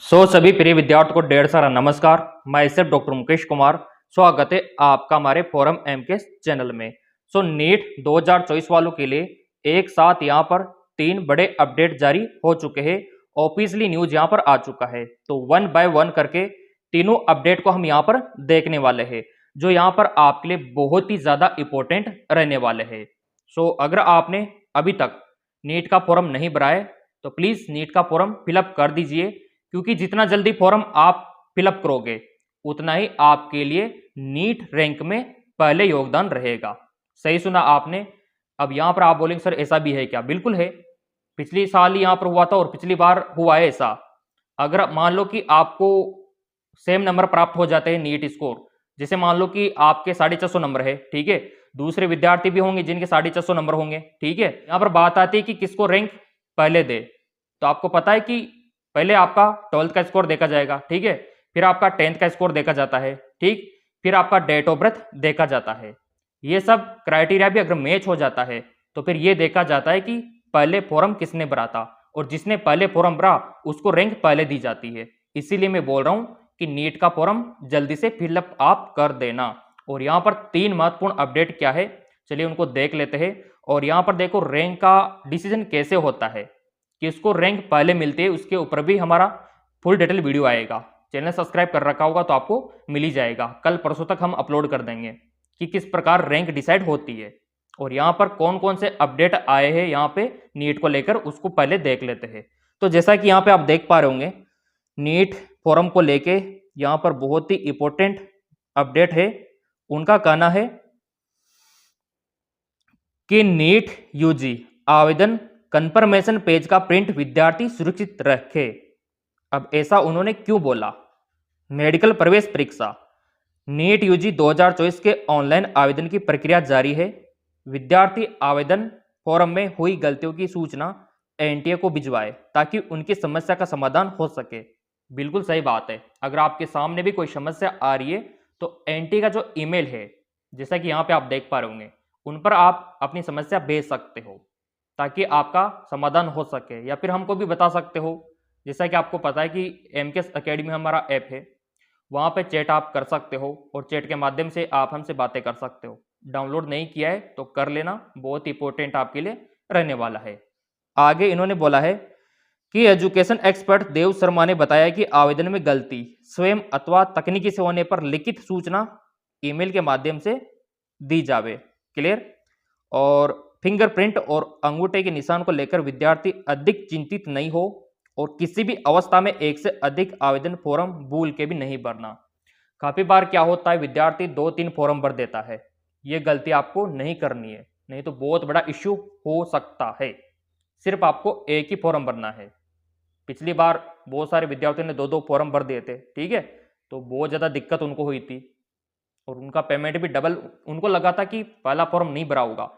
सभी प्रिय विद्यार्थियों को ढेर सारा नमस्कार। मैं सिर्फ डॉक्टर मुकेश कुमार, स्वागत है आपका हमारे फोरम एमकेएस चैनल में। नीट 2024 वालों के लिए एक साथ यहाँ पर 3 बड़े अपडेट जारी हो चुके हैं। ऑफिशियली न्यूज यहाँ पर आ चुका है, तो वन बाय वन करके तीनों अपडेट को हम यहाँ पर देखने वाले हैं, जो यहाँ पर आपके लिए बहुत ही ज्यादा इंपॉर्टेंट रहने वाले हैं। अगर आपने अभी तक नीट का फॉर्म नहीं भरा है तो प्लीज नीट का फॉर्म फिलअप कर दीजिए, क्योंकि जितना जल्दी फॉर्म आप फिलअप करोगे उतना ही आपके लिए नीट रैंक में पहले योगदान रहेगा। सही सुना आपने। अब यहां पर आप बोलेंगे सर ऐसा भी है क्या? बिल्कुल है, पिछली साल ही यहां पर हुआ था और पिछली बार हुआ है ऐसा। अगर मान लो कि आपको सेम नंबर प्राप्त हो जाते हैं नीट स्कोर, जैसे मान लो कि आपके 450 नंबर है, ठीक है, दूसरे विद्यार्थी भी होंगे जिनके 450 नंबर होंगे, ठीक है। यहां पर बात आती है कि किसको रैंक पहले दे, तो आपको पता है कि पहले आपका 12th का स्कोर देखा जाएगा, ठीक है, फिर आपका 10th का स्कोर देखा जाता है, ठीक, फिर आपका डेट ऑफ बर्थ देखा जाता है। ये सब क्राइटेरिया भी अगर मैच हो जाता है तो फिर ये देखा जाता है कि पहले फॉर्म किसने भरा था, और जिसने पहले फॉर्म भरा उसको रैंक पहले दी जाती है। इसीलिए मैं बोल रहा हूं कि नीट का फॉर्म जल्दी से फिलअप आप कर देना। और यहाँ पर 3 महत्वपूर्ण अपडेट क्या है, चलिए उनको देख लेते हैं। और यहाँ पर देखो रैंक का डिसीजन कैसे होता है, किसको रैंक पहले मिलती है, उसके ऊपर भी हमारा फुल डिटेल वीडियो आएगा। चैनल सब्सक्राइब कर रखा होगा तो आपको मिल ही जाएगा, कल परसों तक हम अपलोड कर देंगे कि किस प्रकार रैंक डिसाइड होती है और यहाँ पर कौन कौन से अपडेट आए हैं यहाँ पे नीट को लेकर, उसको पहले देख लेते हैं। तो जैसा कि यहाँ पे आप देख पा रहे होंगे, नीट फॉर्म को लेके यहाँ पर बहुत ही इंपॉर्टेंट अपडेट है। उनका कहना है कि नीट यूजी आवेदन कंफर्मेशन पेज का प्रिंट विद्यार्थी सुरक्षित रखे। अब ऐसा उन्होंने क्यों बोला? मेडिकल प्रवेश परीक्षा नीट यूजी 2024 के ऑनलाइन आवेदन की प्रक्रिया जारी है। विद्यार्थी आवेदन फॉर्म में हुई गलतियों की सूचना एनटीए को भिजवाए ताकि उनकी समस्या का समाधान हो सके। बिल्कुल सही बात है। अगर आपके सामने भी कोई समस्या आ रही है तो एनटीए का जो ईमेल है, जैसा कि यहाँ पे आप देख पा रहे होंगे, उन पर आप अपनी समस्या भेज सकते हो ताकि आपका समाधान हो सके, या फिर हमको भी बता सकते हो। जैसा कि आपको पता है कि एमकेएस एकेडमी हमारा ऐप है, वहाँ पे चैट आप कर सकते हो और चैट के माध्यम से आप हमसे बातें कर सकते हो। डाउनलोड नहीं किया है तो कर लेना, बहुत इंपॉर्टेंट आपके लिए रहने वाला है। आगे इन्होंने बोला है कि एजुकेशन एक्सपर्ट देव शर्मा ने बताया कि आवेदन में गलती स्वयं अथवा तकनीकी से होने पर लिखित सूचना ईमेल के माध्यम से दी जावे। क्लियर। और फिंगरप्रिंट और अंगूठे के निशान को लेकर विद्यार्थी अधिक चिंतित नहीं हो और किसी भी अवस्था में एक से अधिक आवेदन फॉर्म भूल के भी नहीं भरना। काफी बार क्या होता है, विद्यार्थी 2-3 फॉर्म भर देता है। ये गलती आपको नहीं करनी है, नहीं तो बहुत बड़ा इश्यू हो सकता है। सिर्फ आपको एक ही फॉर्म भरना है। पिछली बार बहुत सारे विद्यार्थियों ने 2-2 फॉर्म भर दिए थे, ठीक है, तो बहुत ज्यादा दिक्कत उनको हुई थी और उनका पेमेंट भी डबल। उनको लगा था कि पहला फॉर्म नहीं भरा होगा,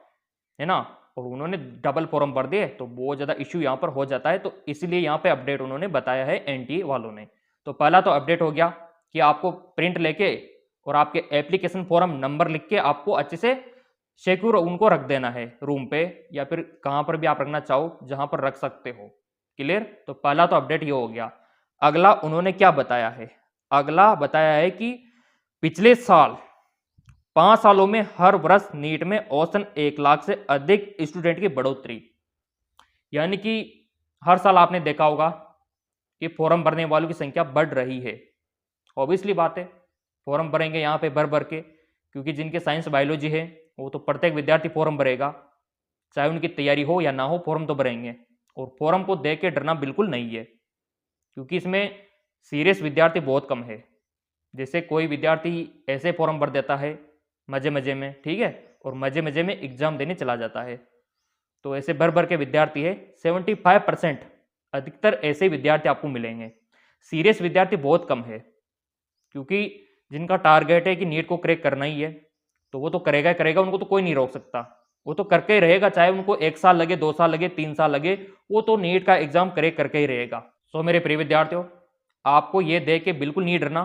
है ना, और उन्होंने डबल फॉर्म भर दिए, तो बहुत ज़्यादा इश्यू यहाँ पर हो जाता है। तो इसलिए यहाँ पे अपडेट उन्होंने बताया है एनटीए वालों ने। तो पहला तो अपडेट हो गया कि आपको प्रिंट लेके और आपके एप्लीकेशन फॉर्म नंबर लिख के आपको अच्छे से सिक्योर उनको रख देना है, रूम पे या फिर कहाँ पर भी आप रखना चाहो, जहाँ पर रख सकते हो। क्लियर। तो पहला तो अपडेट ये हो गया। अगला उन्होंने क्या बताया है? अगला बताया है कि पिछले साल 5 सालों में हर वर्ष नीट में औसतन 1 लाख से अधिक स्टूडेंट की बढ़ोतरी। यानी कि हर साल आपने देखा होगा कि फॉर्म भरने वालों की संख्या बढ़ रही है। ऑब्वियसली बात है, फॉर्म भरेंगे यहाँ पे भर भर के, क्योंकि जिनके साइंस बायोलॉजी है वो तो प्रत्येक विद्यार्थी फॉर्म भरेगा, चाहे उनकी तैयारी हो या ना हो, फॉर्म तो भरेंगे। और फॉर्म को देख के डरना बिल्कुल नहीं है, क्योंकि इसमें सीरियस विद्यार्थी बहुत कम है। जैसे कोई विद्यार्थी ऐसे फॉर्म भर देता है मजे मजे में, ठीक है, और मजे मजे में एग्जाम देने चला जाता है, तो ऐसे भर भर के विद्यार्थी है 75%, अधिकतर ऐसे विद्यार्थी आपको मिलेंगे। सीरियस विद्यार्थी बहुत कम है, क्योंकि जिनका टारगेट है कि नीट को क्रैक करना ही है तो वो तो करेगा ही करेगा, उनको तो कोई नहीं रोक सकता, वो तो करके ही रहेगा, चाहे उनको 1 साल लगे, 2 साल लगे, 3 साल लगे, वो तो नीट का एग्जाम क्रैक करके ही रहेगा। सो मेरे प्रिय विद्यार्थियों, आपको ये देख के बिल्कुल नहीं डरना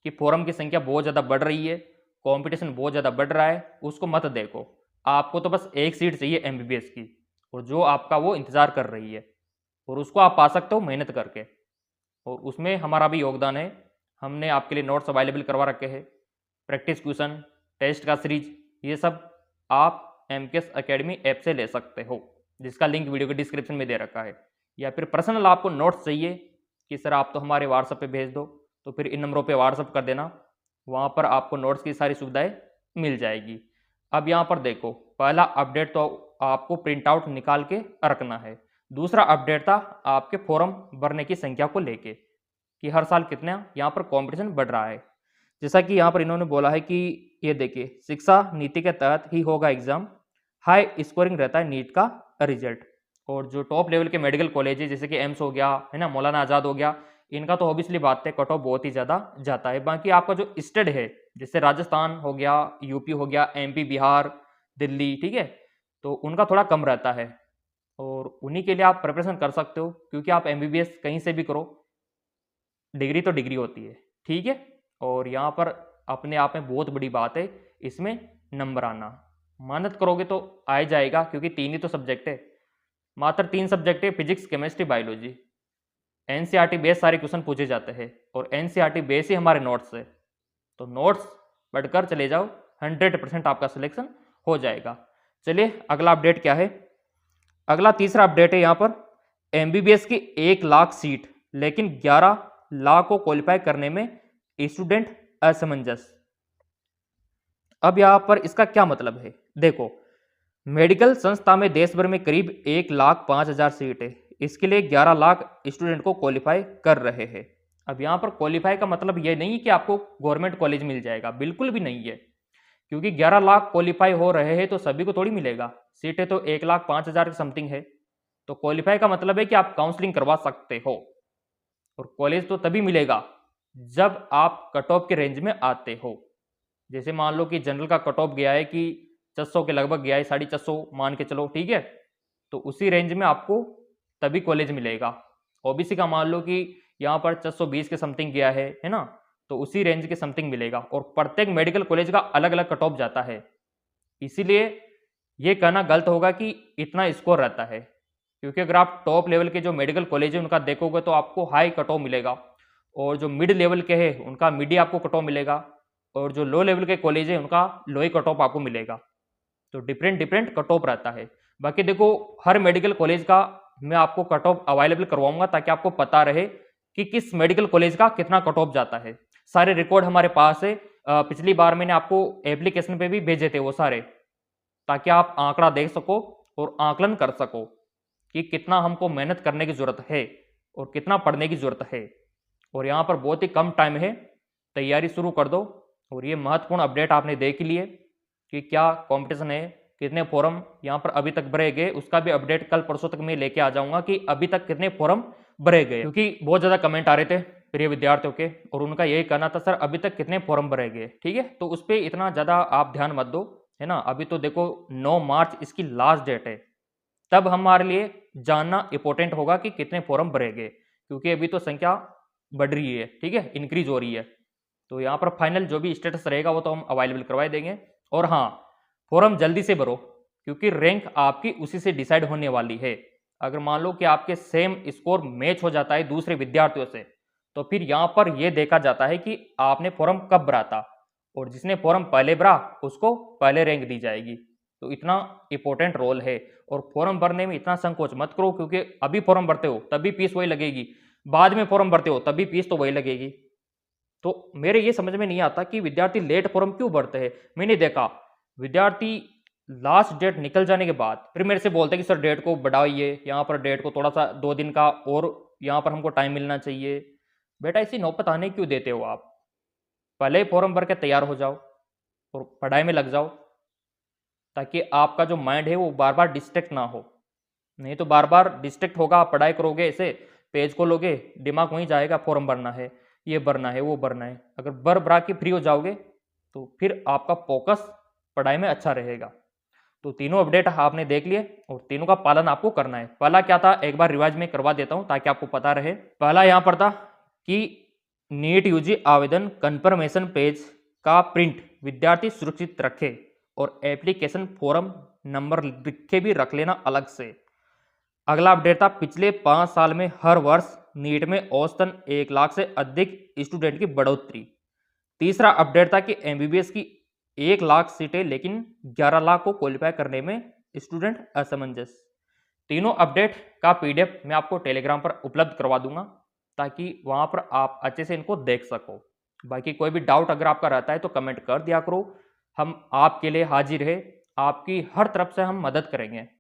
कि फॉर्म की संख्या बहुत ज़्यादा बढ़ रही है, कंपटीशन बहुत ज़्यादा बढ़ रहा है, उसको मत देखो। आपको तो बस एक सीट चाहिए एमबीबीएस की, और जो आपका वो इंतज़ार कर रही है, और उसको आप पा सकते हो मेहनत करके। और उसमें हमारा भी योगदान है। हमने आपके लिए नोट्स अवेलेबल करवा रखे हैं, प्रैक्टिस क्वेश्चन, टेस्ट का सीरीज, ये सब आप MKS अकेडमी ऐप से ले सकते हो, जिसका लिंक वीडियो के डिस्क्रिप्शन में दे रखा है। या फिर पर्सनल आपको नोट्स चाहिए कि सर आप तो हमारे व्हाट्सएप पे भेज दो, तो फिर इन नंबरों पे व्हाट्सएप कर देना, वहाँ पर आपको नोट्स की सारी सुविधाएं मिल जाएगी। अब यहाँ पर देखो, पहला अपडेट तो आपको प्रिंट आउट निकाल के रखना है। दूसरा अपडेट था आपके फॉर्म भरने की संख्या को लेके कि हर साल कितना यहाँ पर कंपटीशन बढ़ रहा है। जैसा कि यहाँ पर इन्होंने बोला है कि ये देखिए, शिक्षा नीति के तहत ही होगा एग्जाम, हाई स्कोरिंग रहता है नीट का रिजल्ट। और जो टॉप लेवल के मेडिकल कॉलेज है जैसे कि एम्स हो गया, है ना, मौलाना आज़ाद हो गया, इनका तो ऑब्वियसली बात है कट ऑफ बहुत ही ज़्यादा जाता है। बाकी आपका जो स्टेट है जैसे राजस्थान हो गया, यूपी हो गया, MP, बिहार, दिल्ली, ठीक है, तो उनका थोड़ा कम रहता है और उन्हीं के लिए आप प्रिपरेशन कर सकते हो, क्योंकि आप MBBS कहीं से भी करो, डिग्री तो डिग्री होती है, ठीक है। और यहाँ पर अपने आप में बहुत बड़ी बात है इसमें नंबर आना, मेहनत करोगे तो आ जाएगा, क्योंकि 3 ही तो सब्जेक्ट है, मात्र 3 सब्जेक्ट है, physics, chemistry, biology. NCERT base सारे क्वेश्चन पूछे जाते हैं और NCERT बेस ही हमारे नोट्स है, तो नोट्स पढ़कर चले जाओ, 100% आपका सिलेक्शन हो जाएगा। चलिए अगला अपडेट क्या है। अगला तीसरा अपडेट है यहाँ पर MBBS की 1 लाख सीट, लेकिन 11 लाख को क्वालिफाई करने में स्टूडेंट असमंजस। अब यहाँ पर इसका क्या मतलब है, देखो, मेडिकल संस्था में देश भर में करीब 1,05,000 सीट है, इसके लिए 11 लाख स्टूडेंट को क्वालिफाई कर रहे हैं। अब यहाँ पर क्वालिफाई का मतलब ये नहीं कि आपको गवर्नमेंट कॉलेज मिल जाएगा, बिल्कुल भी नहीं है, क्योंकि 11 लाख क्वालिफाई हो रहे हैं तो सभी को थोड़ी मिलेगा, सीटें तो 1,05,000 के समथिंग है। तो क्वालिफाई का मतलब है कि आप काउंसलिंग करवा सकते हो, और कॉलेज तो तभी मिलेगा जब आप कट ऑफ के रेंज में आते हो। जैसे मान लो कि जनरल का कट ऑफ गया है कि 400 के लगभग गया है, 450 मान के चलो, ठीक है, तो उसी रेंज में आपको तभी कॉलेज मिलेगा। OBC का मान लो कि यहाँ पर 420 के समथिंग गया है ना, तो उसी रेंज के समथिंग मिलेगा, और प्रत्येक मेडिकल कॉलेज का अलग अलग कट ऑफ जाता है, इसीलिए ये कहना गलत होगा कि इतना स्कोर रहता है, क्योंकि अगर आप टॉप लेवल के जो मेडिकल कॉलेज है उनका देखोगे तो आपको हाई कट ऑफ मिलेगा, और जो मिड लेवल के हैं उनका मिड ही आपको कट ऑफ मिलेगा, और जो लो लेवल के कॉलेज है उनका लो ही कट ऑफ आपको मिलेगा। तो डिफरेंट कट ऑफ रहता है। बाकी देखो, हर मेडिकल कॉलेज का मैं आपको कट ऑफ अवेलेबल करवाऊंगा ताकि आपको पता रहे कि किस मेडिकल कॉलेज का कितना कट ऑफ जाता है। सारे रिकॉर्ड हमारे पास है, पिछली बार मैंने आपको एप्लीकेशन पे भी भेजे थे वो सारे, ताकि आप आंकड़ा देख सको और आकलन कर सको कि कितना हमको मेहनत करने की जरूरत है और कितना पढ़ने की जरूरत है। और यहाँ पर बहुत ही कम टाइम है, तैयारी शुरू कर दो। और ये महत्वपूर्ण अपडेट आपने देख लिए कि क्या कंपटीशन है, कितने फॉर्म यहाँ पर अभी तक भरे गए, उसका भी अपडेट कल परसों तक मैं लेके आ जाऊंगा कि अभी तक कितने फॉर्म भरे गए, क्योंकि बहुत ज्यादा कमेंट आ रहे थे प्रिय विद्यार्थियों के, और उनका यही कहना था सर अभी तक कितने फॉर्म भरे गए, ठीक है। तो उस पर इतना ज्यादा आप ध्यान मत दो, है ना। अभी तो देखो 9 मार्च इसकी लास्ट डेट है, तब हमारे लिए जानना इंपॉर्टेंट होगा कि कितने फॉर्म भरे गए, क्योंकि अभी तो संख्या बढ़ रही है, ठीक है, इंक्रीज हो रही है। तो यहाँ पर फाइनल जो भी स्टेटस रहेगा वो तो हम अवेलेबल करवा देंगे। और हाँ, फॉर्म जल्दी से भरो, क्योंकि रैंक आपकी उसी से डिसाइड होने वाली है। अगर मान लो कि आपके सेम स्कोर मैच हो जाता है दूसरे विद्यार्थियों से, तो फिर यहाँ पर यह देखा जाता है कि आपने फॉर्म कब भरा था, और जिसने फॉर्म पहले भरा उसको पहले रैंक दी जाएगी। तो इतना इंपॉर्टेंट रोल है। और फॉर्म भरने में इतना संकोच मत करो, क्योंकि अभी फॉर्म भरते हो तभी फीस वही लगेगी, बाद में फॉर्म भरते हो तभी फीस तो वही लगेगी। तो मेरे ये समझ में नहीं आता कि विद्यार्थी लेट फॉर्म क्यों भरते हैं। मैंने देखा विद्यार्थी लास्ट डेट निकल जाने के बाद फिर मेरे से बोलते हैं कि सर डेट को बढ़ाइए, यहाँ पर डेट को थोड़ा सा 2 दिन का और यहाँ पर हमको टाइम मिलना चाहिए। बेटा ऐसी नौबत आने क्यों देते हो आप, पहले ही फॉर्म भर के तैयार हो जाओ और पढ़ाई में लग जाओ, ताकि आपका जो माइंड है वो बार बार डिस्ट्रैक्ट ना हो। नहीं तो बार बार डिस्ट्रैक्ट होगा, आप पढ़ाई करोगे, ऐसे पेज खोलोगे, दिमाग वहीं जाएगा, फॉर्म भरना है, ये भरना है, वो भरना है। अगर भरा के फ्री हो जाओगे तो फिर आपका फोकस पढ़ाई में अच्छा रहेगा। तो तीनों अपडेट आपने देख लिए और तीनों का पालन आपको करना है। पहला क्या था, एक बार रिवाइज में करवा देता हूं ताकि आपको पता रहे। पहला यहां पर था कि नीट यूजी आवेदन कंफर्मेशन पेज का प्रिंट विद्यार्थी सुरक्षित रखे और एप्लीकेशन फॉर्म नंबर लिख के भी रख लेना अलग से। अगला अपडेट था पिछले 5 साल में हर वर्ष नीट में औसतन 1 लाख से अधिक स्टूडेंट की बढ़ोतरी। तीसरा अपडेट था कि एमबीबीएस की 1 लाख सीटें लेकिन 11 लाख को क्वालिफाई करने में स्टूडेंट असमंजस। तीनों अपडेट का पीडीएफ मैं आपको टेलीग्राम पर उपलब्ध करवा दूंगा ताकि वहां पर आप अच्छे से इनको देख सको। बाकी कोई भी डाउट अगर आपका रहता है तो कमेंट कर दिया करो, हम आपके लिए हाजिर है, आपकी हर तरफ से हम मदद करेंगे।